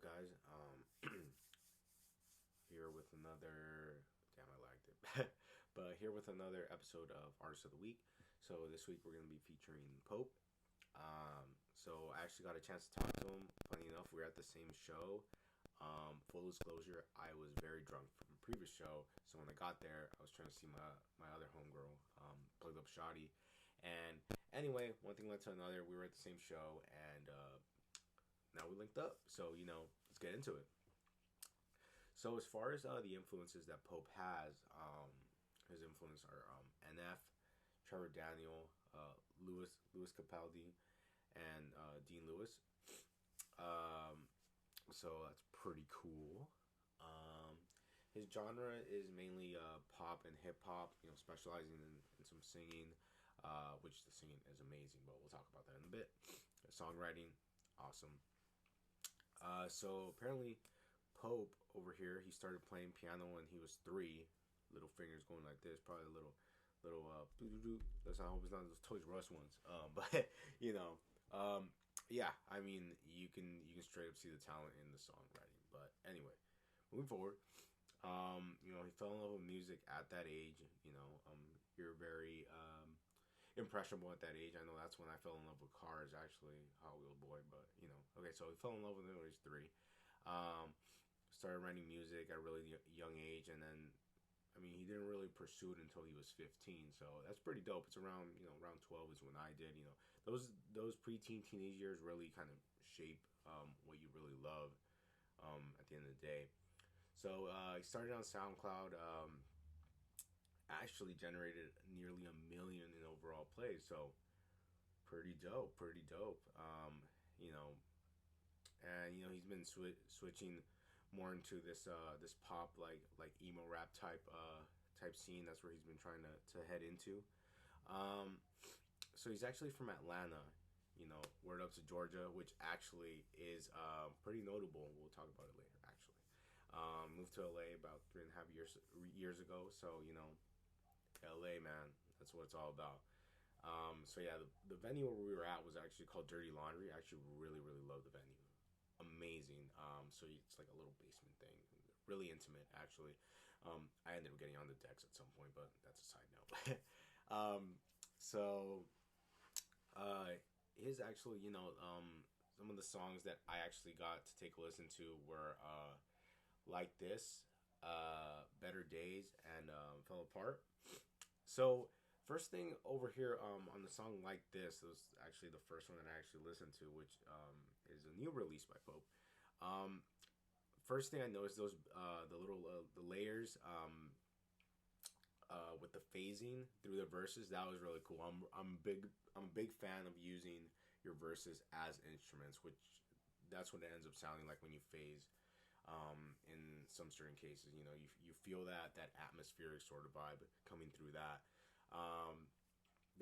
guys? Here with another. Damn, I liked it. But here with another episode of Artist of the Week. So this week we're gonna be featuring Pope. So I actually got a chance to talk to him. Funny enough, we were at the same show. Full disclosure, I was very drunk from the previous show. So when I got there, I was trying to see my other homegirl, plugged up Shoddy. And anyway, one thing led to another. We were at the same show, and now we linked up. So let's get into it. So as far as the influences that Pope has, his influences are NF, Trevor Daniel, Louis Capaldi, and Dean Lewis. Um, so that's pretty cool. Um, his genre is mainly pop and hip hop. Specializing in some singing, which the singing is amazing, but we'll talk about that in a bit. Songwriting, awesome. So apparently, Pope over here, he started playing piano when he was 3. Little fingers going like this, probably a little doo doo doo. Let's I hope it's not those Toys R Us ones. But yeah. I mean, you can straight up see the talent in the songwriting. But anyway, moving forward, he fell in love with music at that age. You're very impressionable at that age. I know that's when I fell in love with cars, actually, Hot Wheels boy. But okay, so he fell in love with it when he was 3. Um, Started writing music at a really young age, and then he didn't really pursue it until he was 15. So that's pretty dope. It's around 12 is when I did. Those preteen teenage years really kind of shape what you really love at the end of the day. So he started on SoundCloud. Actually generated nearly 1 million in overall plays. So pretty dope, pretty dope. And he's been switching more into this pop like emo rap type scene. That's where he's been trying to head into. Um, so he's actually from Atlanta. Word up to Georgia, which actually is pretty notable. We'll talk about it later. Actually, moved to LA about 3.5 years ago. So LA, man, that's what it's all about. So yeah, the venue where we were at was actually called Dirty Laundry. I actually really, really love the venue. Amazing. So it's like a little basement thing. Really intimate, actually. I ended up getting on the decks at some point, but that's a side note. So, his actually, some of the songs that I actually got to take a listen to were Like This, Better Days, and Fell Apart. So first thing over here on the song Like This was actually the first one that I actually listened to, which is a new release by Pope. Um, First thing I noticed, those the little the layers with the phasing through the verses. That was really cool. I'm a big fan of using your verses as instruments, which that's what it ends up sounding like when you phase. In some certain cases, you feel that atmospheric sort of vibe coming through that.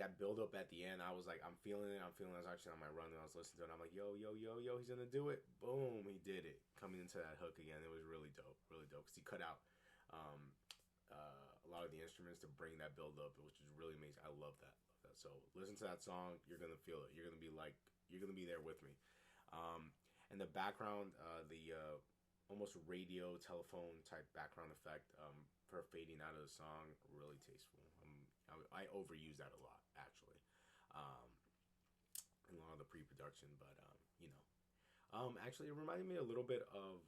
That build up at the end, I was like, I'm feeling it. I was actually on my run and I was listening to it. And I'm like, yo, yo, yo, yo, he's gonna do it. Boom, he did it. Coming into that hook again, it was really dope, because he cut out um, a lot of the instruments to bring that build up, which is really amazing. I love that. So listen to that song. You're gonna feel it. You're gonna be there with me. And the background, the almost radio telephone type background effect for fading out of the song, really tasteful. I overuse that a lot, actually, in a lot of the pre-production, but actually it reminded me a little bit of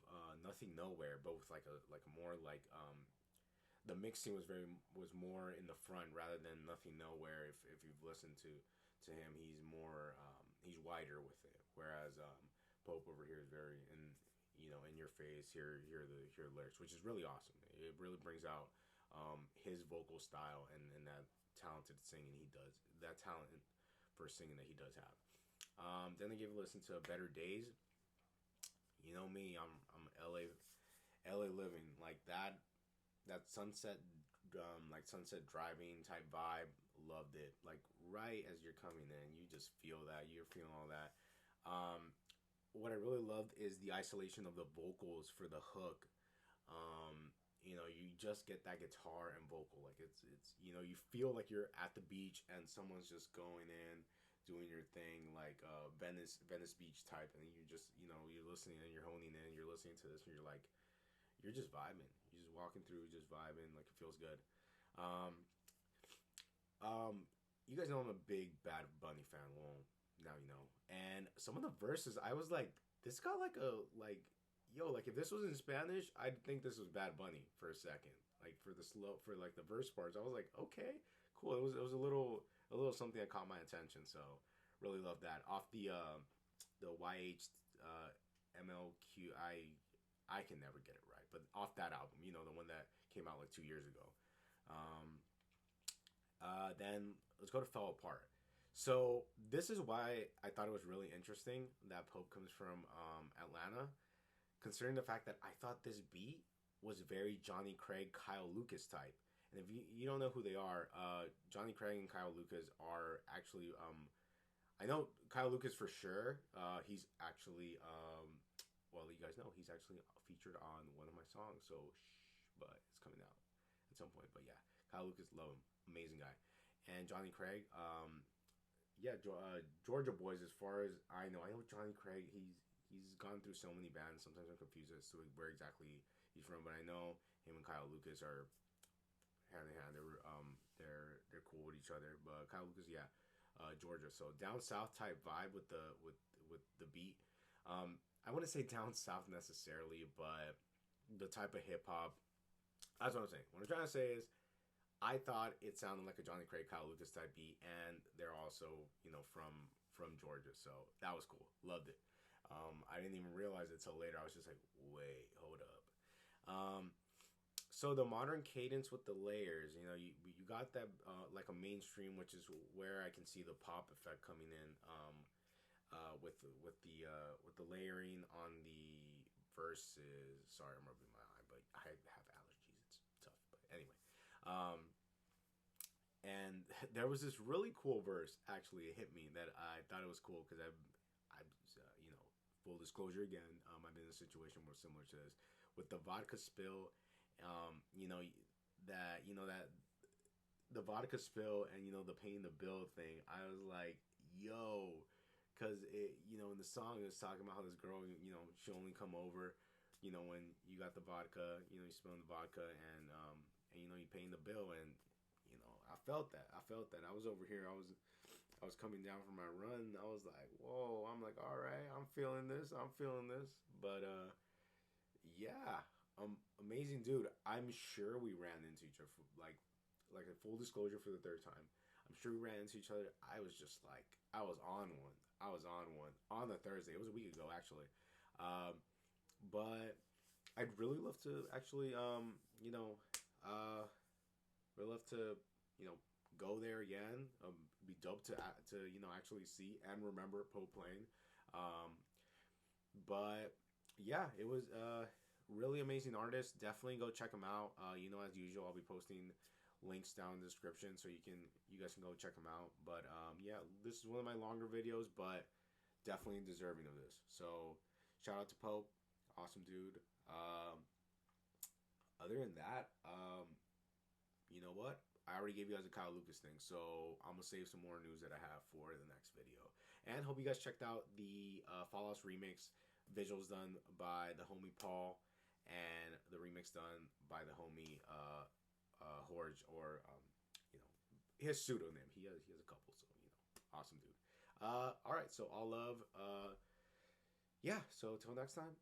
Nothing Nowhere, but with like a more like the mixing was more in the front rather than Nothing Nowhere. If you've listened to him, he's more he's wider with it, whereas Pope over here is very in your face. Hear the lyrics, which is really awesome. It really brings out his vocal style and that talented singing he does. That talent for singing that he does have. Then I gave a listen to Better Days. You know me, I'm LA living like that sunset like sunset driving type vibe. Loved it. Like right as you're coming in, you just feel that you're feeling all that. What I really loved is the isolation of the vocals for the hook. You just get that guitar and vocal. Like it's you feel like you're at the beach and someone's just going in doing your thing, like Venice Beach type, and you just you're listening and you're honing in, you're listening to this, and you're like you're just vibing, you're just walking through, just vibing, like it feels good. Um, you guys know I'm a big Bad Bunny fan. Well, now you know. And some of the verses, I was like, this got like a like, yo, like if this was in Spanish, I'd think this was Bad Bunny for a second. Like for the slow, for like the verse parts, I was like, okay, cool. It was a little something that caught my attention. So really love that. Off the YH MLQ, I can never get it right, but off that album, the one that came out like 2 years ago. Um, then let's go to Fell Apart. So this is why I thought it was really interesting that Pope comes from Atlanta, considering the fact that I thought this beat was very Johnny Craig, Kyle Lucas type. And if you don't know who they are, Johnny Craig and Kyle Lucas are actually I know Kyle Lucas for sure. He's actually well, you guys know he's actually featured on one of my songs. So but it's coming out at some point. But yeah, Kyle Lucas, love him, amazing guy. And Johnny Craig, yeah, Georgia Boys. As far as I know Johnny Craig. He's gone through so many bands. Sometimes I'm confused as to where exactly he's from, but I know him and Kyle Lucas are hand in hand. They're cool with each other. But Kyle Lucas, yeah, Georgia. So down south type vibe with the beat. I wouldn't say down south necessarily, but the type of hip hop. That's what I'm saying. What I'm trying to say is, I thought it sounded like a Johnny Craig, Kyle Lucas type beat, and they're also from Georgia, so that was cool. Loved it. I didn't even realize it till later. I was just like, wait, hold up. Um, so the modern cadence with the layers, you got that like a mainstream, which is where I can see the pop effect coming in. With the layering on the verses. Sorry, I'm rubbing my eye, but I have allergies. It's tough, but anyway. Um, and there was this really cool verse. Actually, it hit me that I thought it was cool because full disclosure again. I've been in a situation more similar to this with the vodka spill. That the vodka spill and the paying the bill thing. I was like, yo, because in the song it was talking about how this girl, she only come over, when you got the vodka, you spilling the vodka and you paying the bill and I felt that. I was over here. I was coming down from my run. I was like, whoa. I'm like, all right. I'm feeling this. But yeah. Amazing dude. I'm sure we ran into each other. Like a full disclosure for the third time. I'm sure we ran into each other. I was just like, I was on one. On the Thursday. It was a week ago actually. But I'd really love to actually, really love to, go there again. Be dope to actually see and remember Pope playing. Um, but yeah, it was really amazing artist. Definitely go check him out. As usual, I'll be posting links down in the description so you guys can go check him out. But yeah, this is one of my longer videos, but definitely deserving of this. So shout out to Pope, awesome dude. Other than that, you know what? I already gave you guys a Kyle Lucas thing, so I'm gonna save some more news that I have for the next video. And hope you guys checked out the Fallout's remix, visuals done by the homie Paul, and the remix done by the homie Horge, or his pseudonym. He has a couple, so awesome dude. All right, so all love. Yeah. So till next time,